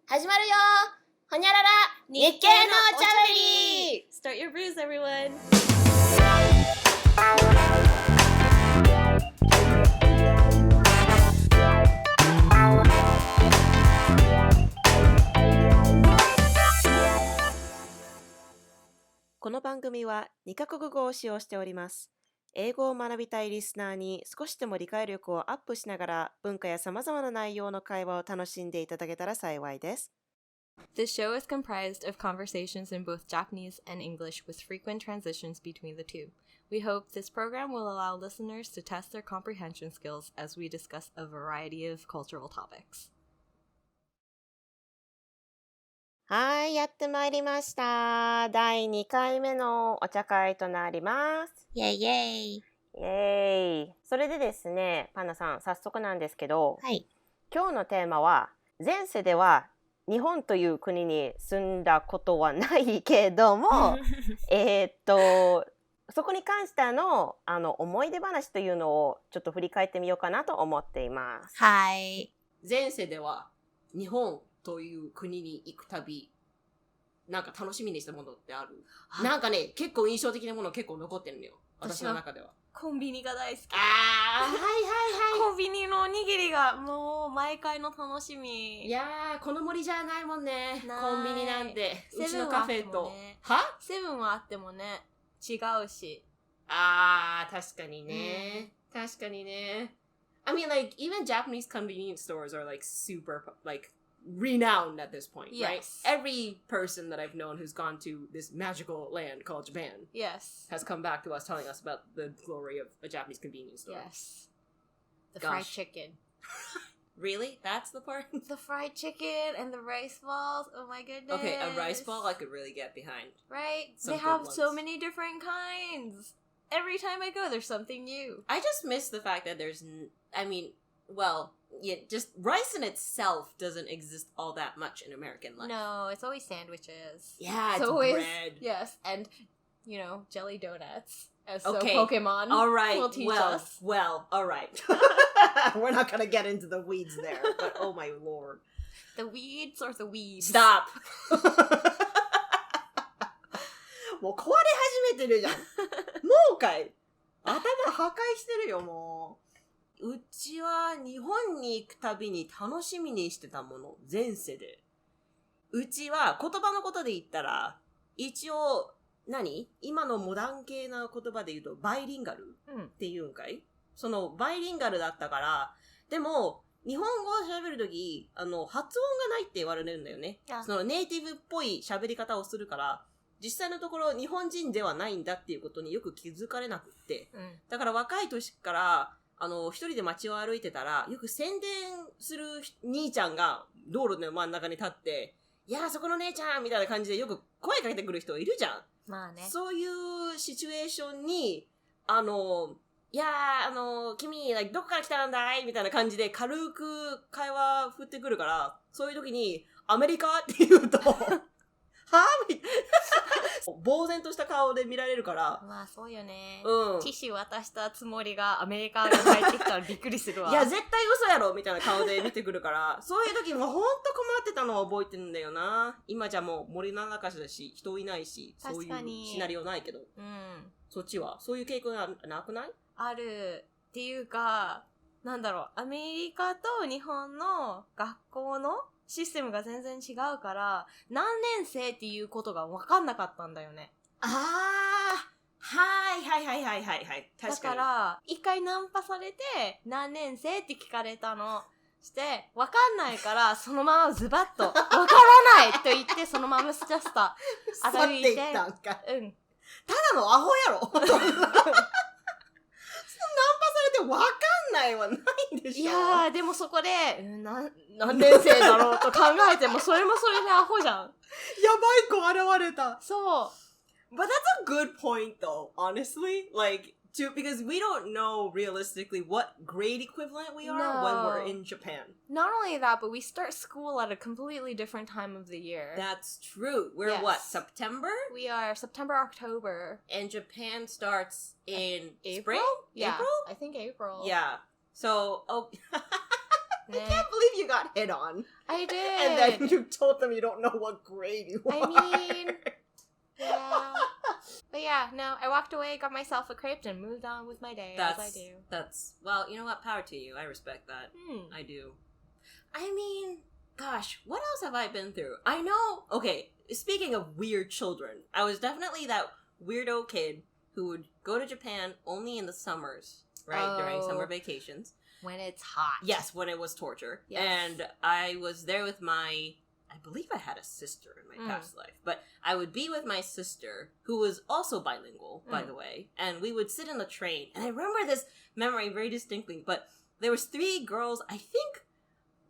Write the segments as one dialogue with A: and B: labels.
A: 始まるよほにゃらら日系のお茶べり
B: Start your brews, everyone! この番組は2カ国語を使用しております。英語を学びたいリスナーに少しでも理解力をアップしながら文化や様々な内容の会話を楽しんでいただけたら幸いです。This show is comprised of conversations in both Japanese and English with frequent transitions between the two. We hope this program will allow listeners to test their comprehension skills as we discuss a variety of cultural topics. はい、やってまいりました。第2回目のお茶会となります。
A: イェイイェイ。
B: イェイ。それでですね、パンナさん、早速なんですけど、
A: はい。
B: 今日のテーマは、前世では日本という国に住んだことはないけども、そこに関しての思い出話というのをちょっと振り返ってみようかなと思っています。
A: はい。
C: 前世では日本という国に行くたび、なんか楽しみにしたものってある？なんかね、結構印象的なもの結構残ってるのよ。私の中では。
B: コンビニが大好き。
C: はいはいはい。
B: コンビニのおにぎりがもう毎回の楽しみ。
C: いやー、この森じゃないもんね。コンビニなんて。うちのカフェと。
B: セブンはあってもね、違うし。
C: 確かにね。確かにね。I mean, like, even Japanese convenience stores are, like, super, like, renowned at this point, right? Every person that I've known who's gone to this magical land called Japan has come back to us telling us about the glory of a Japanese convenience store.
B: Yes. The fried chicken.
C: Really? That's the part?
B: The fried chicken and the rice balls. Oh my goodness.
C: Okay, a rice ball I could really get behind.
B: Right? They have so many different kinds. Every time I go, there's something new.
C: I just miss the fact that there's, just rice in itself doesn't exist all that much in American life.
B: No, it's always sandwiches.
C: Yeah, it's
B: always
C: bread.
B: Yes, and, jelly donuts. As so Pokemon
C: all right.
B: will teach us.
C: Well, all right. We're not going to get into the weeds there, but oh my lord.
B: The weeds or the weeds?
C: Stop! もう壊れ始めてるじゃん。もうかい。頭破壊してるよ、もう。うちは日本に行くたびに楽しみにしてたもの、前世で。うちは言葉のことで言ったら、一応、今のモダン系な言葉で言うと、バイリンガルっていうんかい、その、バイリンガルだったから、でも、日本語を喋るとき、発音がないって言われるんだよね。その、ネイティブっぽい喋り方をするから、実際のところ日本人ではないんだっていうことによく気づかれなくって。だから若い年から、一人で街を歩いてたら、よく宣伝する兄ちゃんが道路の真ん中に立って、いやーそこの姉ちゃんみたいな感じでよく声かけてくる人いるじゃん。
B: まあね。
C: そういうシチュエーションに、いやー、君、どこから来たんだいみたいな感じで軽く会話振ってくるから、そういう時に、アメリカって言うと、はみたいな。呆然とした顔で見られるから。
B: まあそうよね。
C: うん。
B: ティッシュ渡したつもりがアメリカが帰ってきたらびっくりするわ。
C: いや、絶対嘘やろみたいな顔で見てくるから、そういう時もほんと困ってたのを覚えてるんだよな。今じゃもう森の中だし、人いないし、そういうシナリオないけど。
B: うん。
C: そっちはそういう傾向がなくない？
B: ある。っていうか、アメリカと日本の学校のシステムが全然違うから、何年生っていうことが分かんなかったんだよね。
C: はい。確かに。
B: だから、一回ナンパされて、何年生って聞かれたの。して、分かんないから、そのままズバッと、分からないと言って、そのままスチャスタ歩いて。
C: 去っていったんか。
B: うん。
C: ただのアホやろナンパされて分かんないはないでしょ。
B: いやー、でもそこで、何年生だろうと考えても、それもそれでアホじゃん。
C: やばい子現れた。
B: そう。
C: But that's a good point though, honestly. Because we don't know realistically what grade equivalent we are when we're in Japan.
B: Not only that, but we start school at a completely different time of the year.
C: That's true. We're what, September?
B: We are September, October.
C: And Japan starts in
B: April?
C: Spring?
B: Yeah,
C: April?
B: I think April.
C: Yeah. So, I
B: ね、
C: can't believe you got hit on.
A: I did.
C: And then you told them you don't know what grade you are.
A: I mean, yeah. But yeah, no, I walked away, got myself a crepe, and moved on with my day as I do.
C: Well, you know what? Power to you. I respect that. I do. I mean, gosh, what else have I been through? I know, okay, speaking of weird children, I was definitely that weirdo kid who would go to Japan only in the summers, right? During summer vacations.
A: When it's hot.
C: Yes, when it was torture.
A: Yes.
C: And I was there with I believe I had a sister in my past life, but I would be with my sister, who was also bilingual, by the way, and we would sit in the train, and I remember this memory very distinctly, but there was 3 girls, I think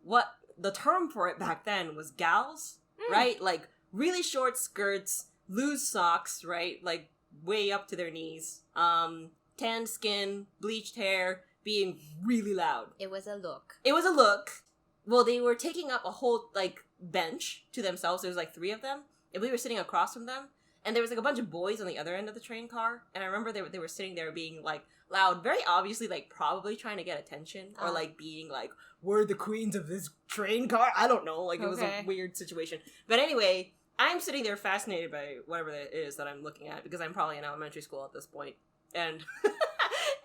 C: what the term for it back then was gals, right? Like, really short skirts, loose socks, right? Like, way up to their knees, tan skin, bleached hair, being really loud.
A: It was a look.
C: It was a look. Well, they were taking up a whole, like, bench to themselves. There was, like, 3 of them. And we were sitting across from them. And there was, like, a bunch of boys on the other end of the train car. And I remember they were sitting there being, like, loud. Very obviously, like, probably trying to get attention. Or, like, being, like, we're the queens of this train car. I don't know. Like, it was a weird situation. But anyway, I'm sitting there fascinated by whatever it is that I'm looking at. Because I'm probably in elementary school at this point. And...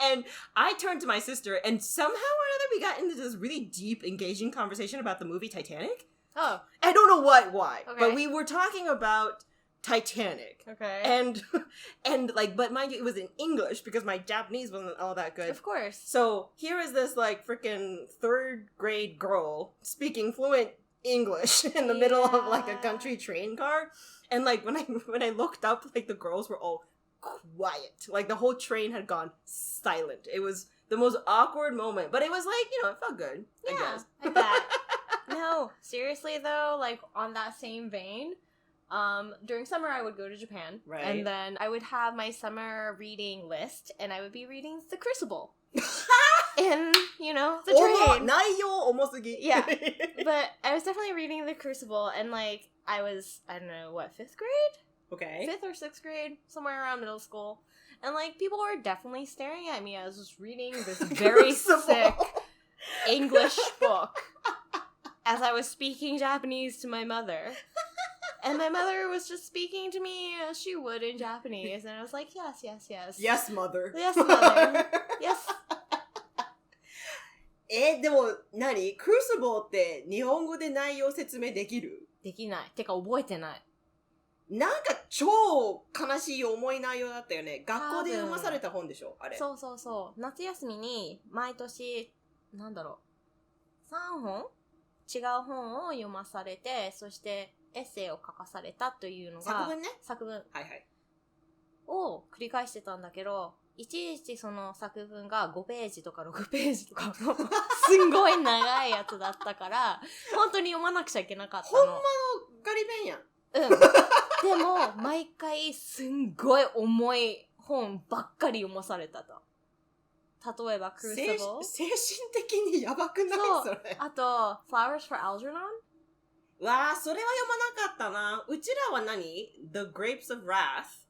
C: And I turned to my sister, and somehow or another we got into this really deep, engaging conversation about the movie Titanic.
A: Oh.
C: I don't know why.
A: Okay.
C: But we were talking about Titanic.
A: Okay.
C: And like, but mind you, it was in English, because my Japanese wasn't all that good.
A: Of course.
C: So here is this, like, freaking 3rd grade girl speaking fluent English in the middle of, like, a country train car. And, like, when I looked up, like, the girls were all quiet. Like, the whole train had gone silent. It was the most awkward moment, but it was like, you know, it felt good.
A: Yeah,
C: I guess.
A: I bet. No, seriously though, like, on that same vein, during summer I would go to Japan,
C: right?
A: And then I would have my summer reading list, and I would be reading The Crucible in, you know, the train.
C: 内容重すぎ.
A: Yeah, but I was definitely reading The Crucible, and like, I don't know, what, 5th grade?
C: Okay.
A: 5th or 6th grade, somewhere around middle school. And, like, people were definitely staring at me. I was just reading this very sick English book as I was speaking Japanese to my mother. And my mother was just speaking to me as she would in Japanese. And I was like, yes, yes, yes.
C: Yes, mother.
A: Yes, mother. Yes.
C: でも、何？クルーシブルって日本語で内容説明できる？
A: できない。てか、覚えてない。
C: なんか超悲しい重い内容だったよね。学校で読まされた本でしょあれ。
A: そうそうそう。夏休みに毎年、なんだろう、3本違う本を読まされて、そしてエッセイを書かされたというのが、
C: 作文ね。
A: 作文。
C: はいはい。
A: を繰り返してたんだけど、いちいちその作文が5ページとか6ページとかのすんごい長いやつだったから、本当に読まなくちゃいけなかったの。
C: ほんまのガリ弁やん。
A: うん。でも、毎回すんごい重い本ばっかり読まされたと。例えば、クルーシブル。
C: 精神的にやばくない？それ。
A: あと、Flowers for Algernon?
C: わあ、それは読まなかったな。うちらは何？ The Grapes of Wrath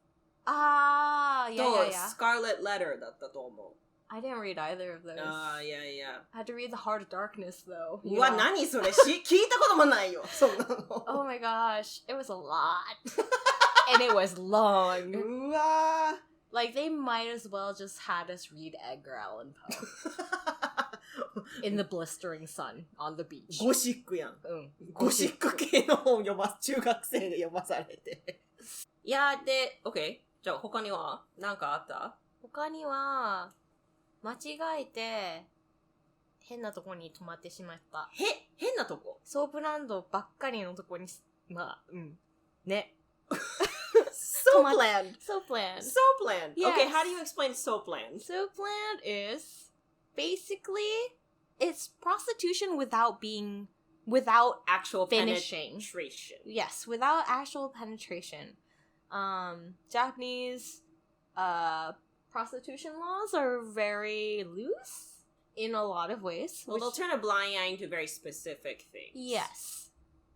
A: あー、いやいやいや。
C: と Scarlet Letter だったと思う。
A: I didn't read either of those.
C: ああ、いやいや。
A: I had to read The Heart of Darkness, though.
C: うわ、何それ聞いたこともないよ。そんなの。
A: Oh my gosh. It was a lot. And it was long.
C: うわ
A: Like, they might as well just had us read Edgar Allan Poe. In the blistering sun, on the beach.
C: ゴシックやん。
A: うん。
C: ゴシック系の本中学生で読まされて。いや、で、OK。じゃあ他には何かあった？
A: 他には、間違えて、変なとこに泊まってしまった。
C: 変なとこ？
A: ソープランドばっかりのとこに、まあ、うん。ね。
C: Soapland.
A: Soapland.
C: Soapland.
A: Yes.
C: Okay, how do you explain Soapland?
A: Soapland is basically it's prostitution without
C: Actual
A: finishing.
C: penetration.
A: Yes, without actual penetration. Japanese prostitution laws are very loose in a lot of ways.
C: Well, they'll turn a blind eye to very specific things.
A: Yes.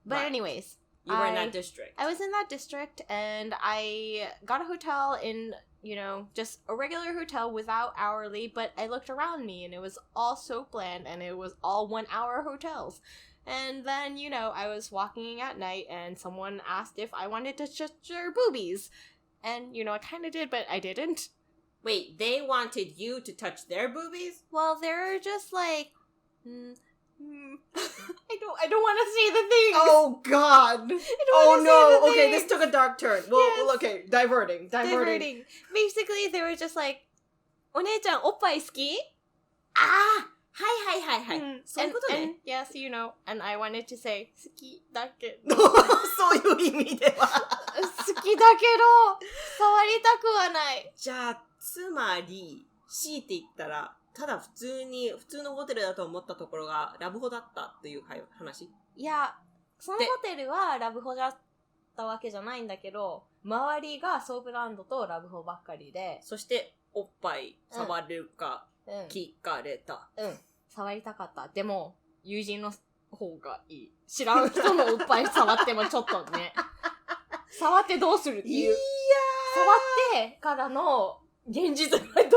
A: But
C: Right.
A: anyways,
C: You were in that district.
A: I was in that district, and I got a hotel in, you know, just a regular hotel without hourly, but I looked around me, and it was all Soapland, and it was all 1 hour hotels. And then, you know, I was walking at night and someone asked if I wanted to touch their boobies. And, you know, I kind of did, but I didn't.
C: Wait, they wanted you to touch their boobies?
A: Well, they're just like, I don't want to say the things.
C: Oh, God.
A: Oh,
C: no. Okay, this took a dark turn. Well,
A: Yes.
C: okay, diverting.
A: Basically, they were just like, お姉ちゃんおっぱい好き?
C: はいはいはいはい。そういうことね。
A: And yes, you know, and I wanted to say, 好きだけ
C: そういう意味では。
A: 好きだけど、触りたくはない。
C: じゃあ、つまり、強いて言ったら、ただ普通のホテルだと思ったところがラブホだったっていう話？
A: いや、そのホテルはラブホだったわけじゃないんだけど、周りがソープランドとラブホばっかりで、
C: そしておっぱい触れるか聞かれた。
A: 触りたかった。でも、友人の方がいい。知らん人のおっぱい触ってもちょっとね。触ってどうするっていう。触ってからの現実がど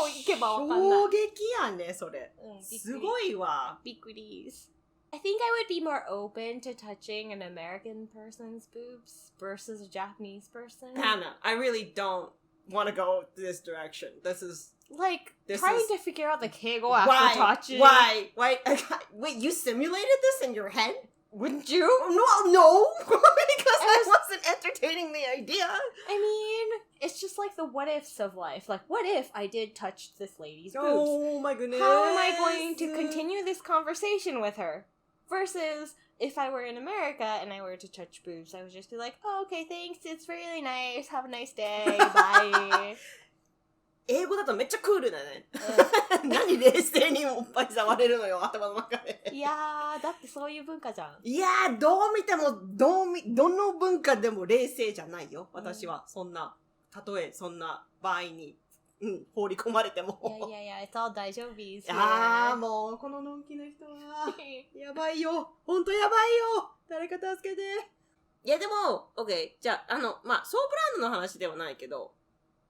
A: ういけばわかんない。
C: 衝撃やね、それ。すごいわ。
A: びっくり。I think I would be more open to touching an American person's boobs versus a Japanese person.
C: Hannah, I really don't want to go this direction. This is...
A: Like, trying to figure out the kegel after touching.
C: Why? Wait, you simulated this in your head?
A: Wouldn't you?
C: No, because I wasn't entertaining the idea.
A: I mean, it's just like the what ifs of life. Like, what if I did touch this lady's boobs?
C: Oh my goodness.
A: How am I going to continue this conversation with her? Versus, if I were in America and I were to touch boobs, I would just be like, oh, okay, thanks, it's really nice, have a nice day, bye.
C: 英語だとめっちゃクールだね。何冷静におっぱい触れるのよ、頭の中で。
A: いやー、だってそういう文化じゃん。
C: いやー、どう見ても、どの文化でも冷静じゃないよ、私は。そんな、たとえそんな場合に、放り込まれても。
A: いや、it's all 大丈夫です。
C: もう、こののんきな人は、やばいよ。ほんとやばいよ。誰か助けて。いや、でも、OK。じゃあ、ソープランドの話ではないけど、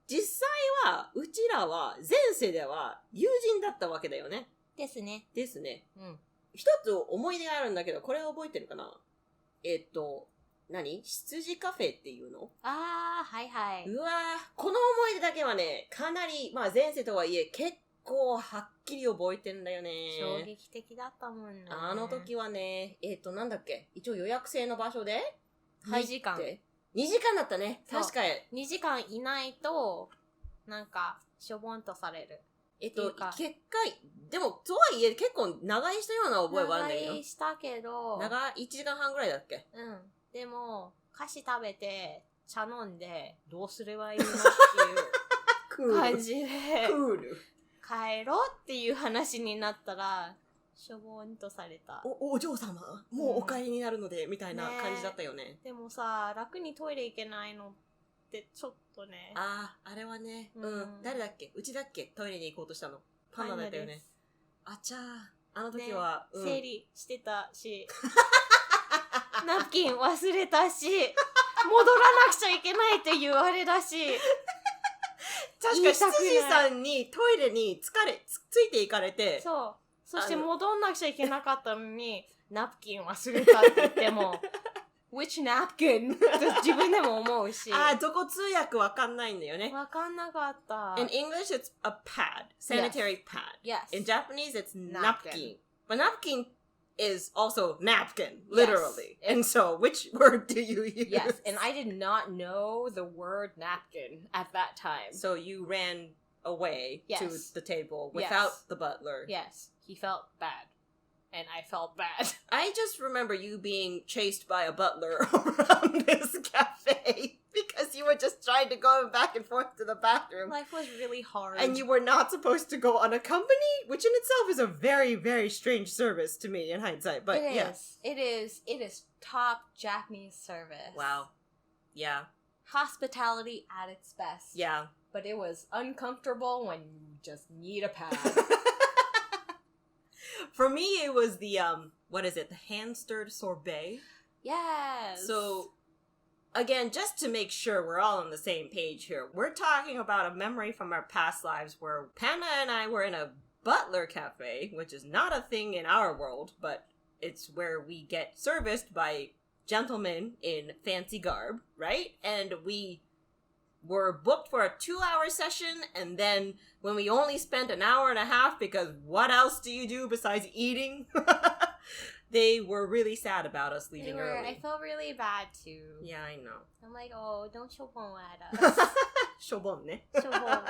C: 実際は、うちらは、前世では、友人だったわけだよね。
A: ですね。
C: 一つ思い出があるんだけど、これ覚えてるかな？羊カフェっていうの？
A: はいはい。
C: うわー、この思い出だけはね、かなり、前世とはいえ、結構はっきり覚えてんだよね。
A: 衝撃的だったもんね。
C: あの時はね、なんだっけ？一応予約制の場所で
A: 2時間。
C: 2時間だったね。確かに。
A: 2時間いないと、なんか、しょぼんとされる。
C: 結果、でも、とはいえ結構長居したような覚えはあるんだけど。
A: 長居したけど。
C: 1時間半ぐらいだっけ？
A: でも、菓子食べて、茶飲んで、どうすればいいのっていう感じで、
C: クール。
A: 帰ろうっていう話になったら、しょぼんとされた。
C: お嬢様、もうお帰りになるので、みたいな感じだったよね。
A: でもさ、楽にトイレ行けないのってちょっとね。
C: あれはね、誰だっけ？うちだっけ？トイレに行こうとしたの。パンダだったよね。あちゃー、あの時は、
A: 整理してたし、ナプキン忘れたし、戻らなくちゃいけないって言われだし、
C: 確か羊さんにトイレについていかれて、
A: そう。そして戻んなくちゃいけなかったのに、ナプキン忘れたって言っても、which napkin? って自分でも思うし。
C: どこ通訳わかんないんだよね。
A: わかんなかった。
C: In English, it's a pad, sanitary pad.
A: Yes.
C: In Japanese, it's napkin. But napkin is also napkin, literally.
A: Yes.
C: And so, which word do you use?
A: Yes, and I did not know the word napkin at that time.
C: So you ran away to the table without the butler.
A: Yes, he felt bad. And I felt bad.
C: I just remember you being chased by a butler around this cafe because you were just trying to go back and forth to the bathroom.
A: Life was really hard.
C: And you were not supposed to go unaccompanied, which in itself is a very, very strange service to me in hindsight. But
A: It is top Japanese service.
C: Wow. Yeah.
A: Hospitality at its best.
C: Yeah.
A: But it was uncomfortable when you just need a pad.
C: For me, it was the, the hand-stirred sorbet.
A: Yes.
C: So, again, just to make sure we're all on the same page here, we're talking about a memory from our past lives where Panda and I were in a butler cafe, which is not a thing in our world, but it's where we get serviced by gentlemen in fancy garb, right? And we were booked for a 2-hour session, and then when we only spent an hour and a half, because what else do you do besides eating? They were really sad about us leaving early.
A: I felt really bad too.
C: Yeah, I know.
A: I'm like, oh, don't shobon at us.
C: Shobon ne.
A: Shobon.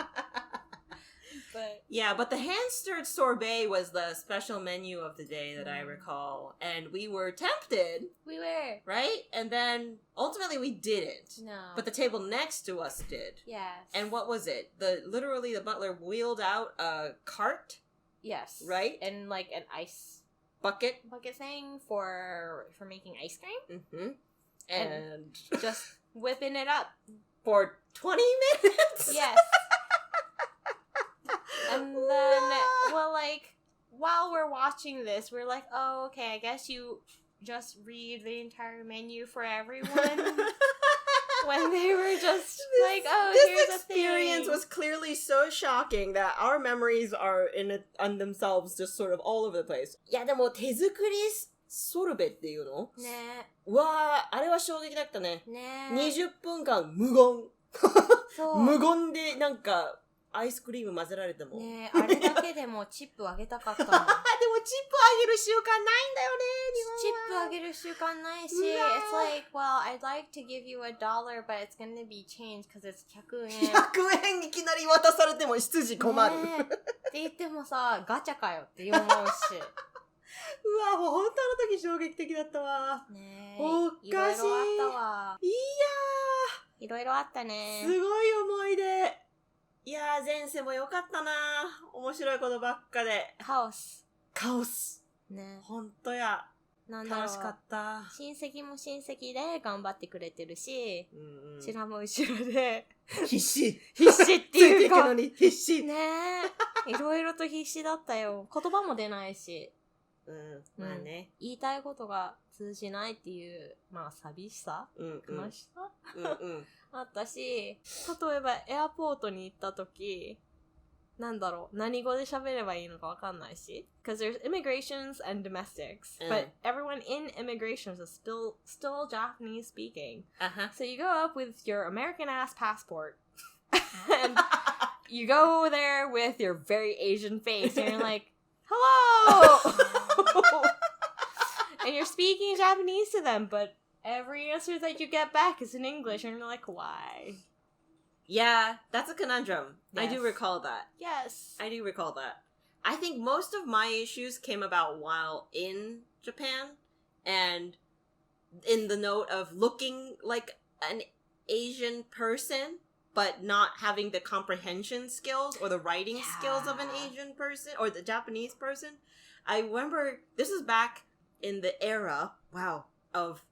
A: But
C: yeah, but the hand-stirred sorbet was the special menu of the day that I recall. And we were tempted.
A: We were.
C: Right? And then, ultimately, we didn't.
A: No.
C: But the table next to us did.
A: Yes.
C: And what was it? Literally, the butler wheeled out a cart.
A: Yes.
C: Right?
A: And like an ice
C: bucket
A: thing for making ice cream.
C: Mm-hmm. And
A: just whipping it up.
C: For 20 minutes?
A: Yes. And then, well, like, while we're watching this, we're like, oh, okay, I guess you just read the entire menu for everyone. When they were just like, oh, here's
C: this
A: a thing.
C: This experience was clearly so shocking that our memories are on themselves just sort of all over the place. いや、でも手作りソルベっていうの？
A: ね。
C: うわー、あれは衝撃だったね。
A: ね。
C: 20分間無言。
A: そう。
C: 無言でなんか、アイスクリーム混ぜられても。
A: ねえ、あれだけでもチップあげたかったもん。
C: でもチップあげる習慣ないんだよね、
A: チップあげる習慣ないし、it's like, well, I'd like to give you $1, but it's gonna be changed because it's 100円。
C: 100円いきなり渡されても執事困る。
A: ねえって言ってもさ、ガチャかよって思うし。
C: うわ、もう本当あの時衝撃的だったわ。
A: ねえ。
C: おかしい。
A: いろいろあったわ。
C: いや
A: ー。いろいろあったね。
C: すごい思い出。いやー、前世も良かったな。面白いことばっかで。
A: カオス。
C: カオス。
A: ね。
C: ほんとや。
A: なんだろう。
C: 楽しかった。
A: 親戚も親戚で頑張ってくれてるし、
C: うんうん、
A: ちらも後ろで
C: 必死
A: っていうか
C: ついていくのに必死
A: ねえ、いろいろと必死だったよ。言葉も出ないし、
C: まあね、
A: 言いたいことが通じないっていうまあ寂しさ、悲しさ、あったし、例えばエアポートに行った時、なんだろう、何語で喋ればいいのかわかんないし。Because there's immigrations and domestics, but everyone in immigrations is still Japanese speaking. So you go up with your American ass passport, and you go there with your very Asian face, and you're like, hello! And you're speaking Japanese to them, but every answer that you get back is in English, and you're like, why?
C: Yeah, that's a conundrum.
A: Yes.
C: I do recall that.
A: Yes.
C: I do recall that. I think most of my issues came about while in Japan, and in the note of looking like an Asian person, but not having the comprehension skills or the writing skills of an Asian person or the Japanese person. I remember this is back in the era, of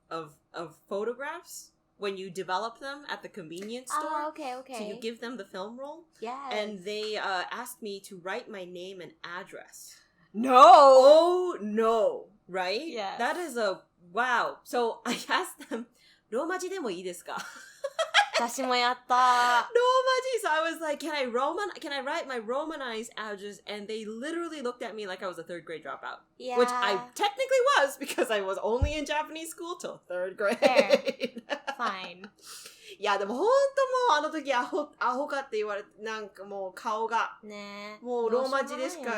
C: photographs. When you develop them at the convenience store.
A: Oh, okay.
C: So you give them the film roll.
A: Yes.
C: And they asked me to write my name and address.
A: No!
C: Oh, no. Right?
A: Yes.
C: That is a... Wow. So I asked them, ローマ字でもいいですか?
A: 私もやった。
C: ローマ字. So I was like, can I write my Romanized address? And they literally looked at me like I was a third grade dropout.
A: Yeah.
C: Which I technically was because I was only in Japanese school till third grade.
A: Fine.
C: いや、でもほんともうあの時アホかって言われて、なんかもう顔が、
A: ね、
C: もうローマ字でしか、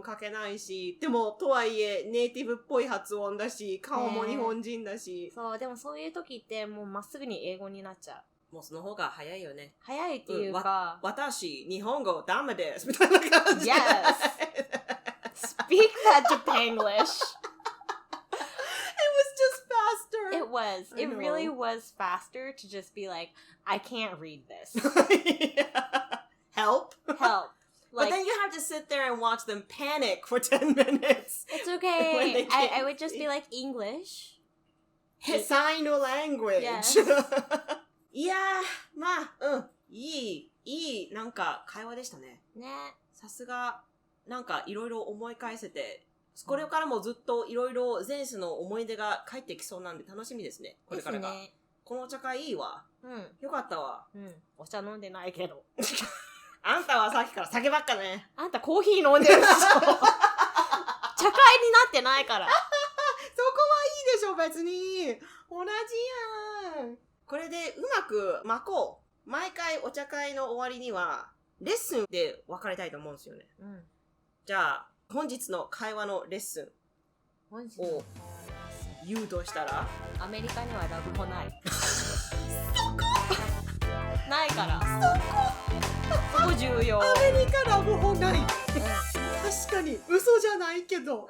C: 書けないし、でもとはいえネイティブっぽい発音だし、顔も日本人だし。
A: そう、でもそういう時ってもうまっすぐに英語になっちゃう。
C: もうその方が早いよね。
A: 早いっていうか、
C: 私、日本語ダメですみたいな感じ。
A: Yes! Speak that Japanglish! It was. It really was faster to just be like, I can't read this.
C: Help?
A: Help.
C: But then you have to sit there and watch them panic for 10 minutes.
A: It's okay. I would just be like, English?
C: Sign language.
A: Yes.
C: いやー、まあ、いい、なんか会話でしたね。
A: ね。
C: さすが、なんかいろいろ思い返せて、これからもずっといろいろ前世の思い出が返ってきそうなんで楽しみですね。これからが。ですね。このお茶会いいわ。よかったわ。
A: お茶飲んでないけど。
C: あんたはさっきから酒ばっかね。
A: あんたコーヒー飲んでるでしょ。茶会になってないから。
C: しょ別に。同じやん。これでうまく巻こう。毎回お茶会の終わりにはレッスンで別れたいと思うんですよね。じゃあ本日の会話のレッスンを誘導したら、
A: アメリカにはラブホない。ないから。そこ重要。
C: アメリカラブホない。確かに嘘じゃないけど。